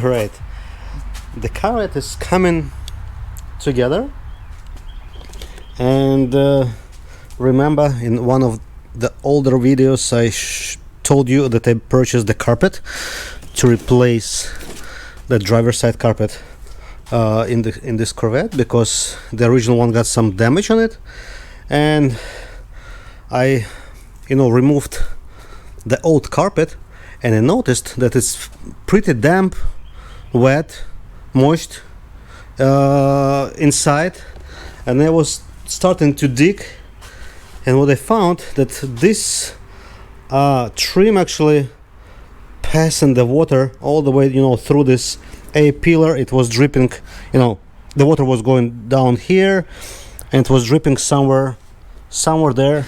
Right, the Corvette is coming together, and remember in one of the older videos I told you that I purchased the carpet to replace the driver's side carpet in this Corvette, because the original one got some damage on it, and I removed the old carpet, and I noticed that it's pretty damp, wet, moist inside, and I was starting to dig, and what I found that this trim actually passing the water all the way through this A pillar. It was dripping, the water was going down here, and it was dripping somewhere there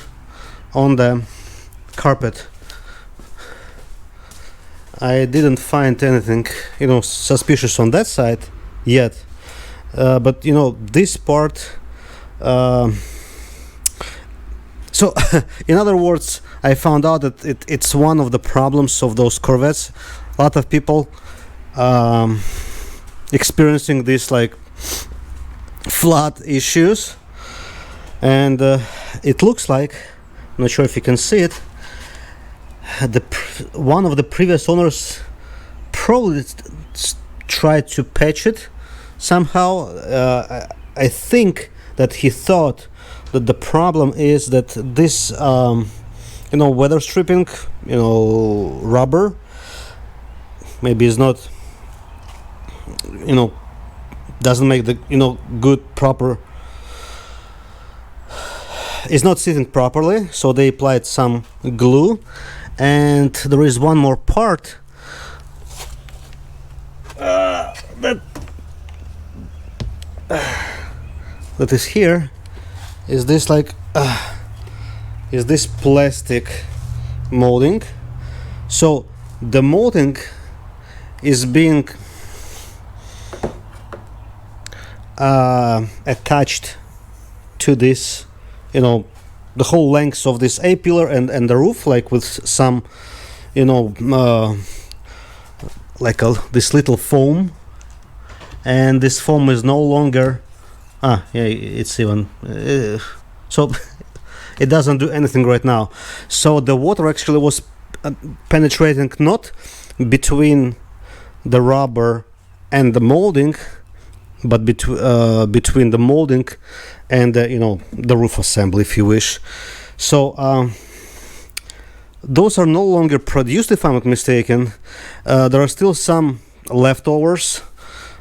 on the carpet. I didn't find anything suspicious on that side yet, but this part, so in other words, I found out that it's one of the problems of those Corvettes. A lot of people experiencing these like flood issues, and it looks like, I'm not sure if you can see it, one of the previous owners probably tried to patch it somehow. I think that he thought that the problem is that this weather stripping rubber maybe is not doesn't make the good proper, is not sitting properly, so they applied some glue. And there is one more part that is here, is this plastic molding. So the molding is being attached to this, the whole length of this A pillar and the roof, like with some this little foam, and this foam is no longer it's even so it doesn't do anything right now. So the water actually was penetrating not between the rubber and the molding, but between the molding and the roof assembly, if you wish. So those are no longer produced, if I'm not mistaken. There are still some leftovers.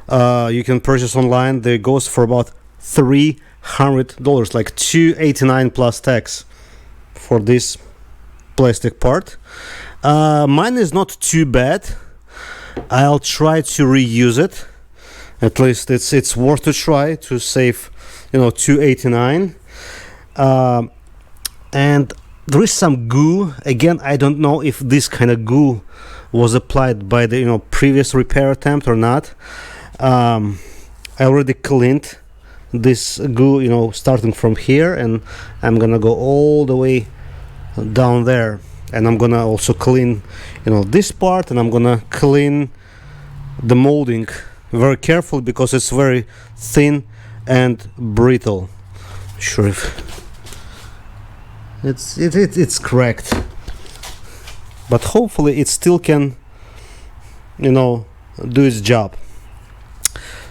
You can purchase online. They goes for about $300, like $289 plus tax for this plastic part. Mine is not too bad. I'll try to reuse it. At least it's worth to try to save $289. And there is some goo. Again, I don't know if this kind of goo was applied by the previous repair attempt or not. I already cleaned this goo, starting from here, and I'm gonna go all the way down there, and I'm gonna also clean this part, and I'm gonna clean the molding very carefully because it's very thin and brittle. Sure if it's cracked, but hopefully it still can do its job.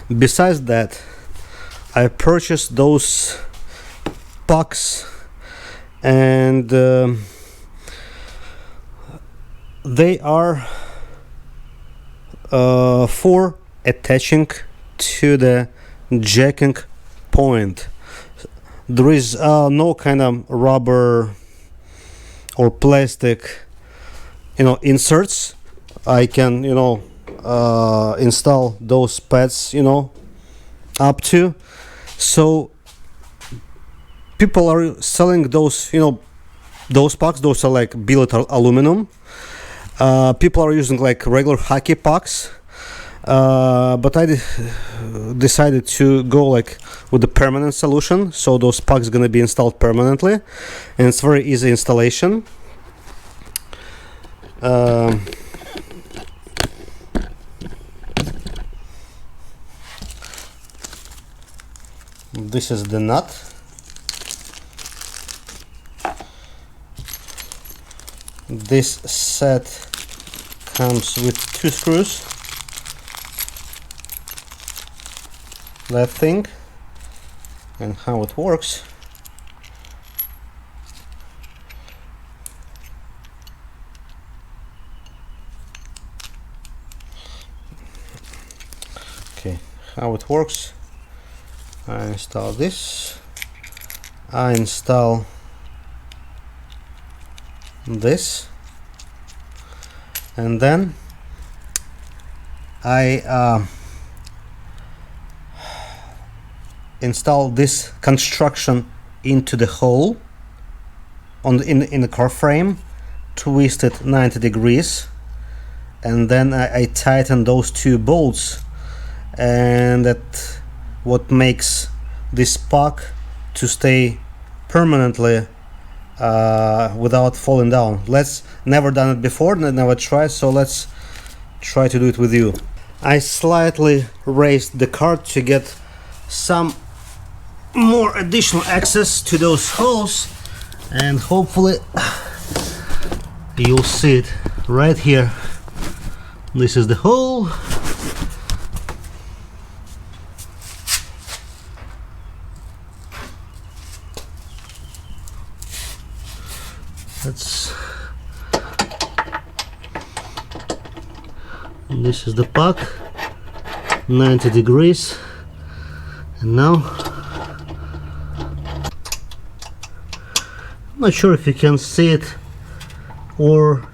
Besides that, I purchased those pucks, and they are for attaching to the jacking point. There is no kind of rubber or plastic inserts. I can install those pads up to. So people are selling those those pucks. Those are like billet aluminum. People are using like regular hockey pucks, but I decided to go like with the permanent solution. So those pucks gonna be installed permanently, and it's very easy installation. This is the nut. This set comes with 2 screws. That thing, and how it works. Okay, how it works. I install this. I install this, and then I install this construction into the hole in the car frame, twist it 90 degrees, and then I tighten those 2 bolts, and that what makes this puck to stay permanently without falling down. Let's never done it before, never tried, so let's try to do it with you. I slightly raised the cart to get some more additional access to those holes, and hopefully you'll see it right here. This is the hole. This is the puck, 90 degrees, and now I'm not sure if you can see it or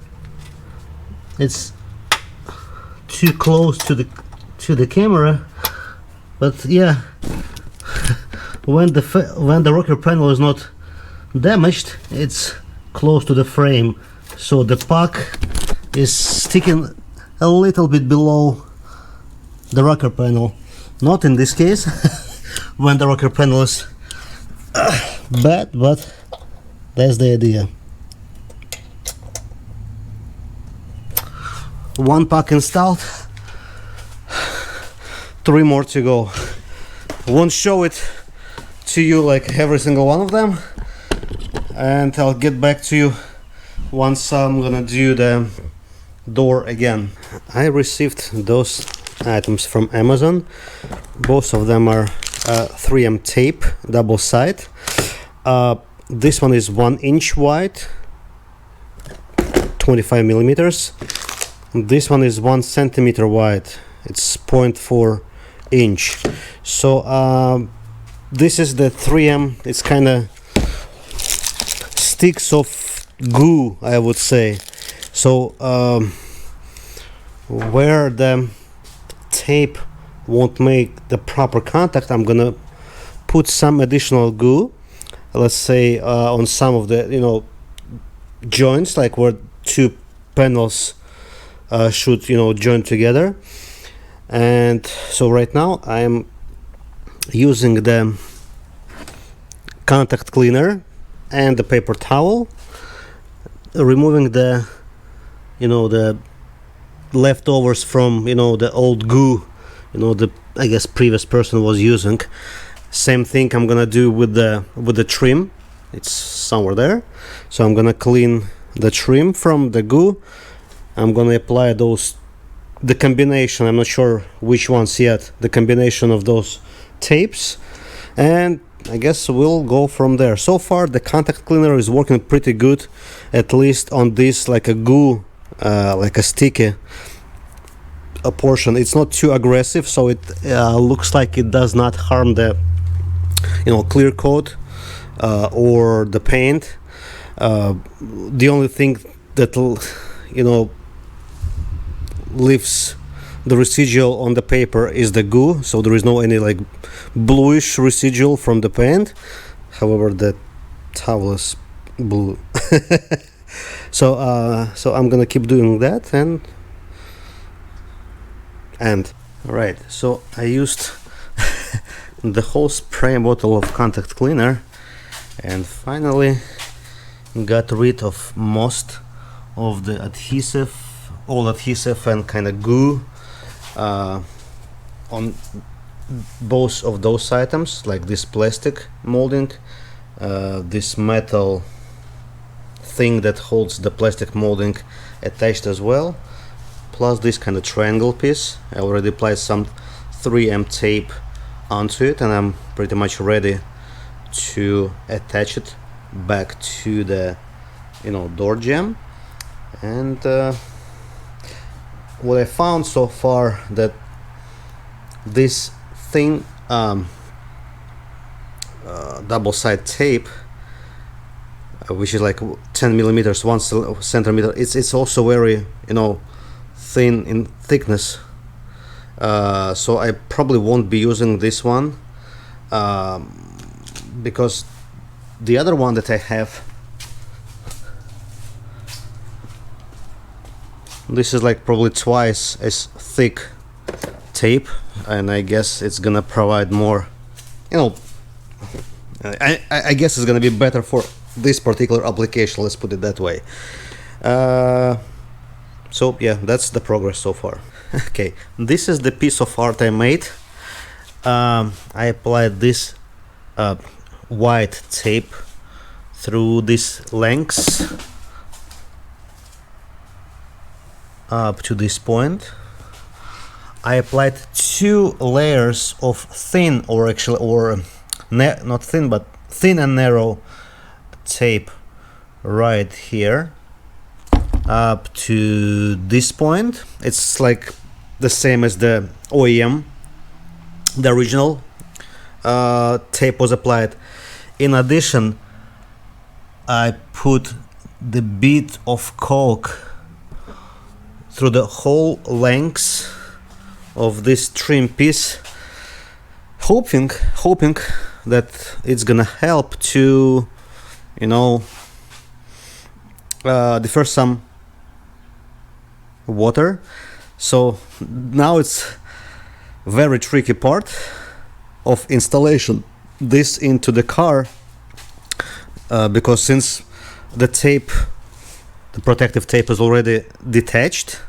it's too close to the camera, but yeah, when the rocker panel is not damaged, it's close to the frame, so the puck is sticking a little bit below the rocker panel. Not in this case when the rocker panel is bad, but that's the idea. 1 puck installed, 3 more to go. Won't show it to you like every single one of them, and I'll get back to you once I'm gonna do the door again. I received those items from Amazon. Both of them are 3M tape, double side. This one is 1 inch wide, 25 millimeters. This one is 1 centimeter wide, it's 0.4 inch. So this is the 3M. It's kind of sticks of goo, I would say. So where the tape won't make the proper contact, I'm gonna put some additional goo, let's say on some of the joints, like where 2 panels should join together. And so right now I'm using the contact cleaner and the paper towel, removing the the leftovers from the old goo the I guess previous person was using. Same thing I'm gonna do with the trim. It's somewhere there, so I'm gonna clean the trim from the goo. I'm gonna apply the combination, I'm not sure which ones yet, the combination of those tapes, and I guess we'll go from there. So far the contact cleaner is working pretty good, at least on this like a goo, like a sticky portion. It's not too aggressive, so it looks like it does not harm the clear coat or the paint. The only thing that leaves the residual on the paper is the goo, so there is no any like bluish residual from the paint. However, the towel is blue. So I'm gonna keep doing that, and all right, so I used the whole spray bottle of contact cleaner and finally got rid of most of the old adhesive and kind of goo on both of those items, like this plastic molding, this metal thing that holds the plastic molding attached as well, plus this kind of triangle piece. I already applied some 3M tape onto it, and I'm pretty much ready to attach it back to the door jamb. And what I found so far, that this thin double side tape, which is like 10 millimeters, 1 centimeter, it's also very thin in thickness, so I probably won't be using this one, because the other one that I have, this is like probably twice as thick tape, and I guess it's gonna provide more, I guess it's gonna be better for this particular application, let's put it that way. So yeah, that's the progress so far. Okay, this is the piece of art I made. I applied this white tape through these lengths up to this point. I applied 2 layers of thin, or actually, not thin, but thin and narrow tape right here up to this point. It's like the same as the OEM, the original tape was applied. In addition, I put the bit of caulk through the whole length of this trim piece, hoping that it's gonna help to differ some water. So now it's very tricky part of installation this into the car, because since the tape, the protective tape, is already detached,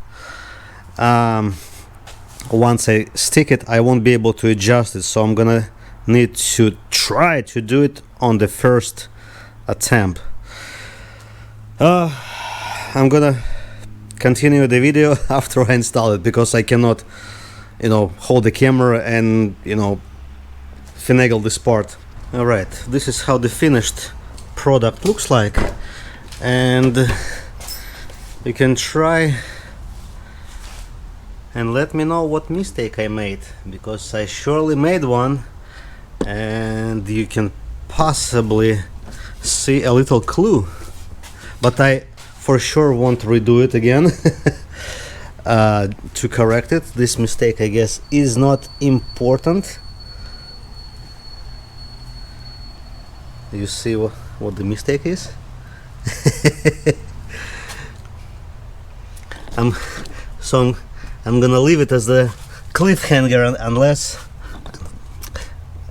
once I stick it I won't be able to adjust it, so I'm gonna need to try to do it on the first attempt. I'm gonna continue the video after I install it, because I cannot hold the camera and finagle this part. Alright, this is how the finished product looks like, and you can try and let me know what mistake I made, because I surely made one, and you can possibly see a little clue, but I for sure won't redo it again to correct it. This mistake, I guess, is not important. You see what the mistake is? I'm gonna leave it as the cliffhanger, unless,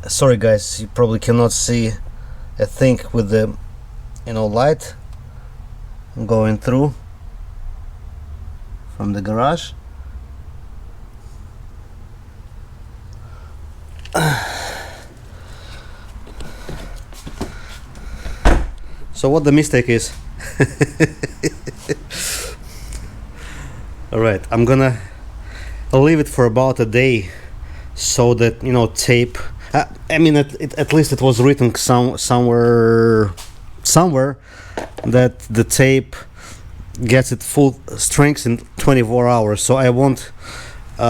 sorry guys, you probably cannot see a thing with the light going through from the garage. So what the mistake is? Alright, I'm gonna leave it for about a day, so that tape, I mean at least it was written somewhere that the tape gets its full strength in 24 hours, so I won't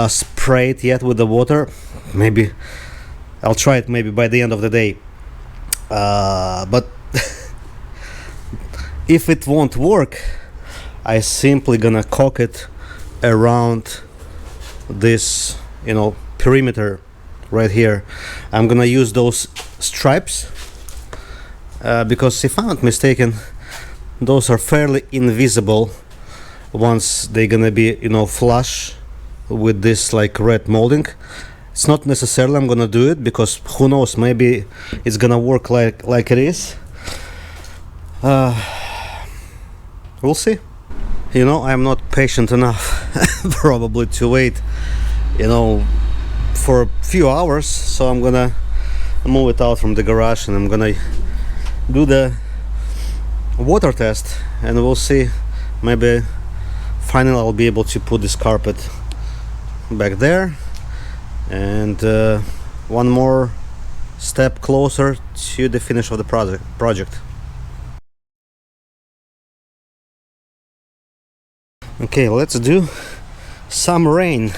spray it yet with the water. Maybe I'll try it maybe by the end of the day, but if it won't work, I simply gonna caulk it around this perimeter right here. I'm gonna use those stripes, because if I'm not mistaken, those are fairly invisible once they're gonna be flush with this like red molding. It's not necessarily I'm gonna do it, because who knows, maybe it's gonna work like it is. We'll see. I'm not patient enough probably to wait for a few hours, so I'm gonna move it out from the garage and I'm gonna do the water test, and we'll see. Maybe finally I'll be able to put this carpet back there, and one more step closer to the finish of the project. Okay, let's do some rain.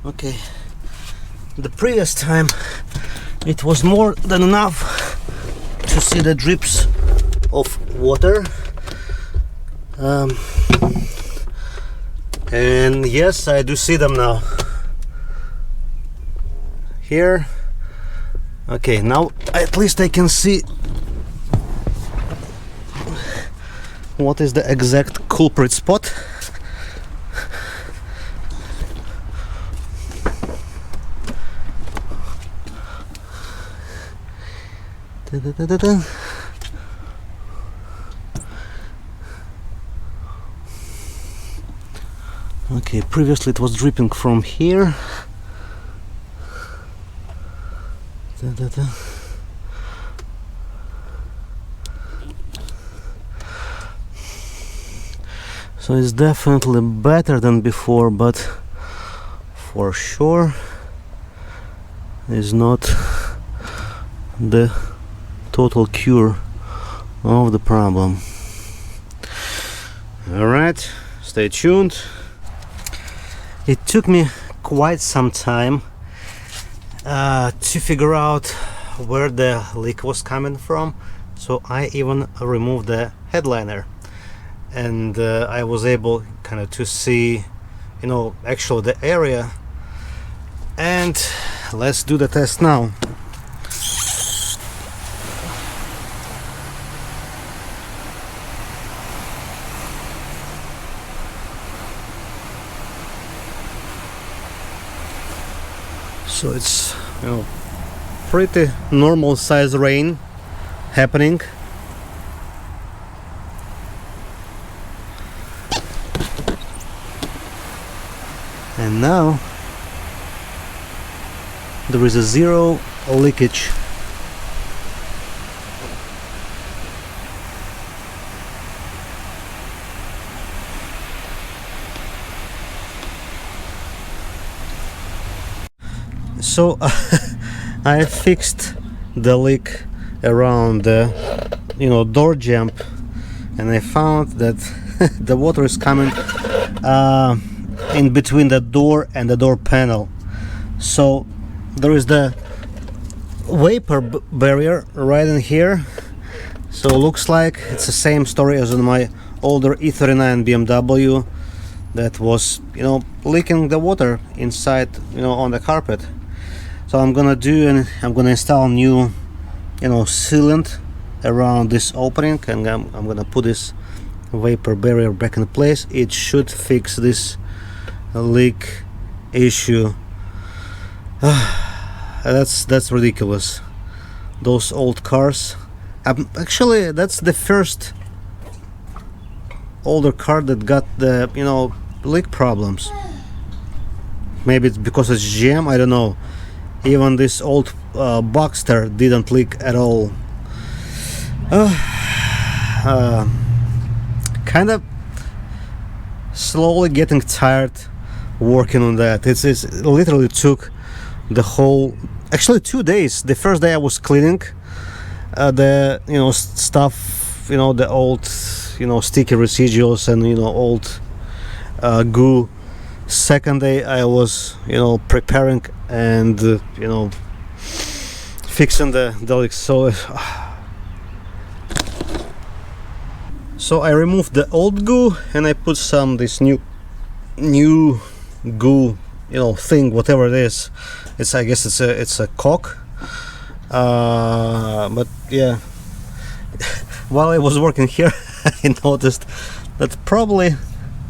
Okay, the previous time it was more than enough to see the drips of water, and yes, I do see them now here. Okay, now at least I can see what is the exact culprit spot. Okay, previously it was dripping from here. So it's definitely better than before, but for sure is not the total cure of the problem. Alright, stay tuned. It took me quite some time to figure out where the leak was coming from, so I even removed the headliner, and I was able kind of to see, you know, actually the area. And let's do the test now. So it's, you know, pretty normal size rain happening. And now there is a zero leakage. So I fixed the leak around the, you know, door jamb, and I found that the water is coming in between the door and the door panel. So there is the vapor barrier right in here. So it looks like it's the same story as on my older E39 BMW that was, you know, leaking the water inside, you know, on the carpet. So I'm gonna do, and I'm gonna install new, you know, sealant around this opening, and I'm gonna put this vapor barrier back in place. It should fix this leak issue. That's ridiculous. Those old cars. Actually, that's the first older car that got the, you know, leak problems. Maybe it's because it's GM, I don't know. Even this old Boxster didn't leak at all. Kind of slowly getting tired working on that. It literally took the whole, actually 2 days. The first day I was cleaning the, you know, stuff you know, the old, you know, sticky residuals and, you know, old goo. Second day I was, you know, preparing and you know, fixing the leaks. So I removed the old goo and I put some this new goo, you know, thing, whatever it is. It's, I guess it's a caulk. But yeah, while I was working here, I noticed that probably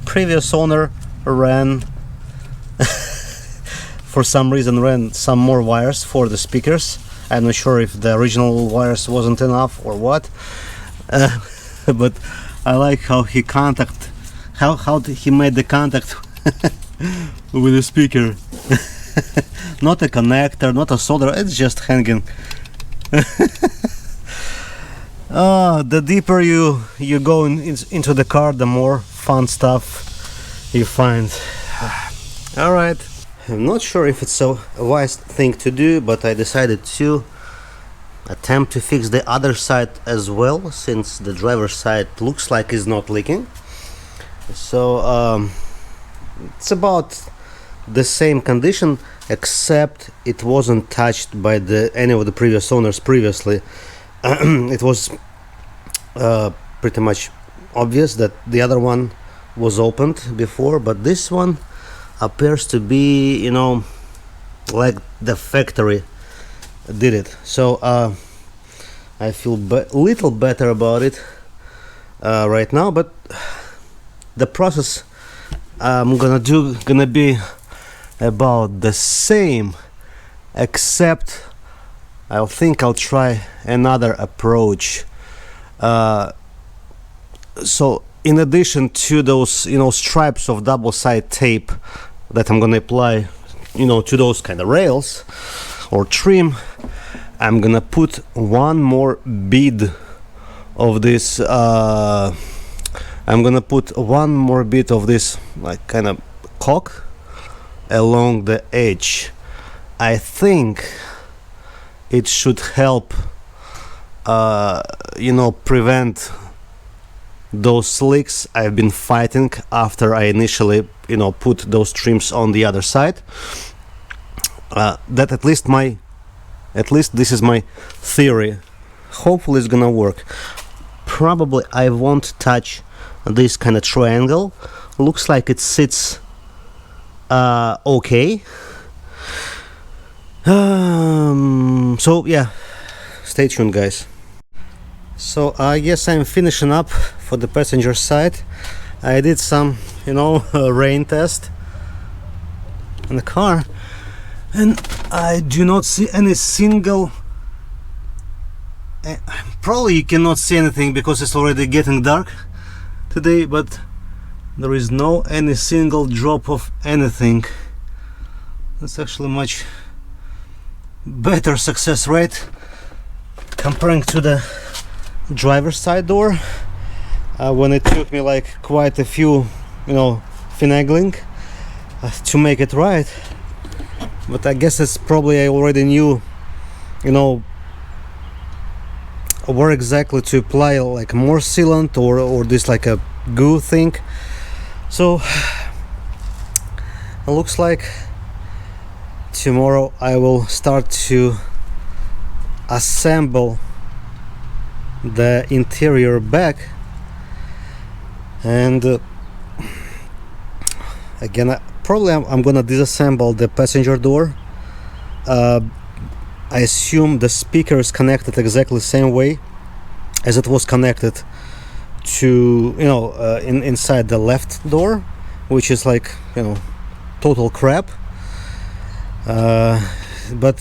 previous owner ran for some reason ran some more wires for the speakers. I'm not sure if the original wires wasn't enough or what, but I like how he he made the contact with the speaker. Not a connector, not a solder, it's just hanging. The deeper you go into the car, the more fun stuff you find. Alright, I'm not sure if it's a wise thing to do, but I decided to attempt to fix the other side as well, since the driver's side looks like it's not leaking. So it's about the same condition, except it wasn't touched by any of the previous owners previously. It was pretty much obvious that the other one was opened before, but this one appears to be, you know, like the factory did it. So I feel a little better about it right now, but the process I'm gonna be about the same, except I think I'll try another approach. So in addition to those, you know, stripes of double-sided tape that I'm gonna apply, you know, to those kind of rails or trim, I'm gonna put one more bead of this I'm gonna put one more bit of this, like, kind of caulk along the edge. I think it should help you know, prevent those leaks I've been fighting after I initially, you know, put those trims on the other side. That at least this is my theory. Hopefully it's gonna work. Probably I won't touch this kind of triangle. Looks like it sits okay. So yeah, stay tuned, guys. So I guess I'm finishing up for the passenger side. I did some, you know, rain test in the car, and I do not see any single, probably you cannot see anything because it's already getting dark today, but there is any single drop of anything. That's actually much better success rate comparing to the driver's side door, when it took me like quite a few, you know, finagling to make it right. But I guess it's probably I already knew, you know, where exactly to apply like more sealant or this like a goo thing. So it looks like tomorrow I will start to assemble the interior back, and again I'm gonna disassemble the passenger door. I assume the speaker is connected exactly the same way as it was connected to, you know, inside the left door, which is like, you know, total crap. But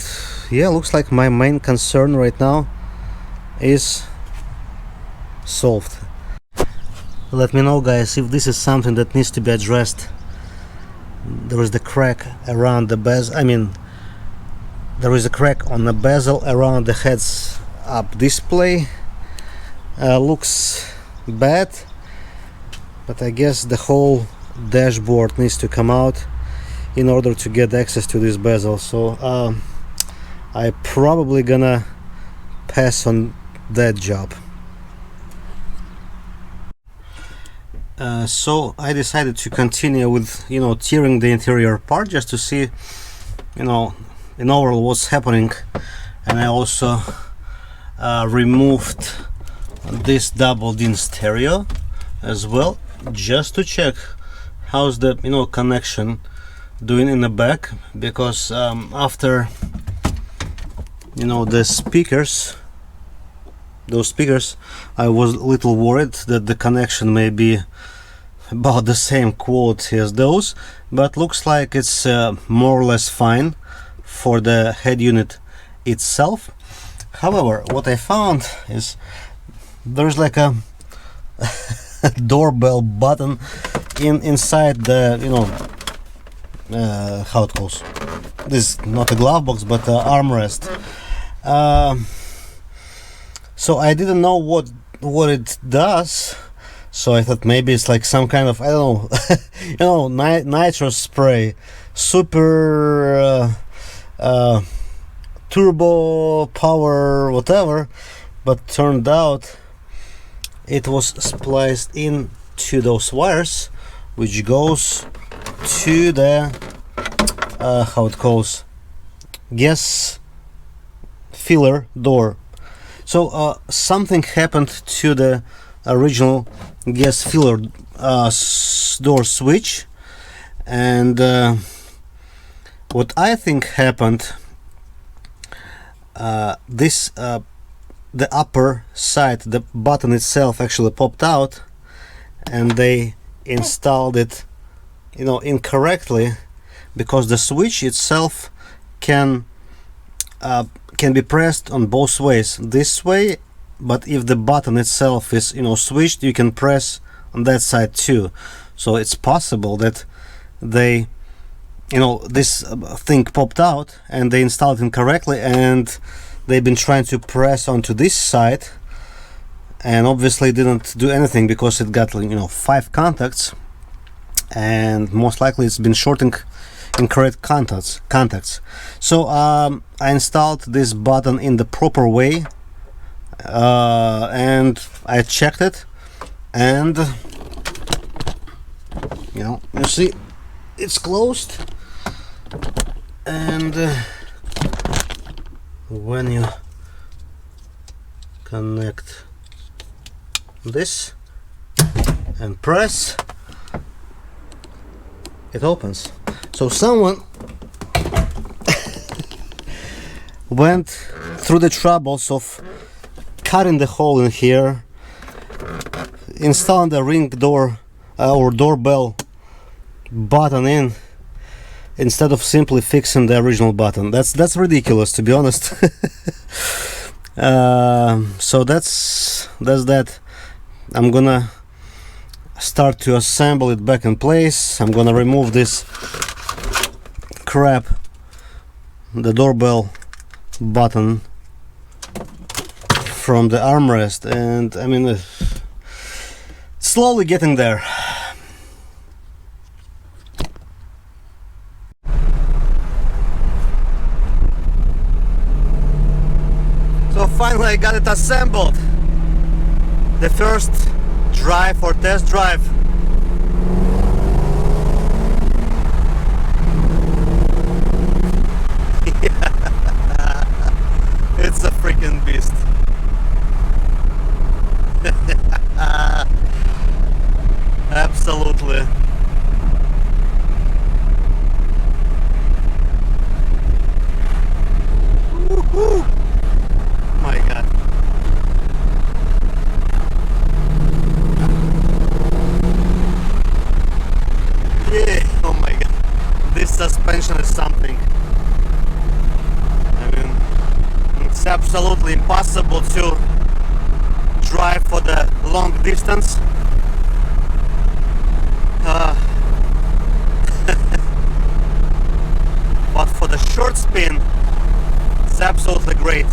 yeah, looks like my main concern right now is solved. Let me know, guys, if this is something that needs to be addressed. There is the crack around the bezel. I mean, there is a crack on the bezel around the heads up display. Looks bad, but I guess the whole dashboard needs to come out in order to get access to this bezel. So I probably gonna pass on that job. So I decided to continue with, you know, tearing the interior apart just to see, you know, in overall what's happening. And I also removed this double DIN stereo as well, just to check how's the, you know, connection doing in the back, because after, you know, the speakers, those speakers, I was a little worried that the connection may be about the same quality as those, but looks like it's more or less fine for the head unit itself. However, what I found is there's like a doorbell button inside the, you know, how it goes. This is not a glove box, but armrest. So I didn't know what it does. So I thought maybe it's like some kind of, I don't know, you know, nitro spray, super turbo power, whatever. But turned out it was spliced into those wires, which goes to the how it goes, gas filler door. So something happened to the original gas filler door switch, and what I think happened, this the upper side, the button itself actually popped out, and they installed it, you know, incorrectly, because the switch itself can be pressed on both ways, this way, but if the button itself is, you know, switched, you can press on that side too. So it's possible that they, you know, this thing popped out and they installed it incorrectly, and they've been trying to press onto this side, and obviously didn't do anything because it got, you know, 5 contacts, and most likely it's been shorting incorrect contacts. So I installed this button in the proper way, and I checked it, and you know, you see it's closed, and when you connect this and press, it opens. So someone went through the troubles of cutting the hole in here, installing the ring door or doorbell button in, instead of simply fixing the original button. That's ridiculous, to be honest. So that's that. I'm gonna start to assemble it back in place. I'm gonna remove this crap, the doorbell button, from the armrest, and I mean, slowly getting there. So finally I got it assembled. The first drive or test drive. It's a freaking beast. Absolutely. Woohoo! My God. Yeah, oh my God. This suspension is something. I mean, it's absolutely impossible to drive for the long distance. But for the short spin, it's absolutely great.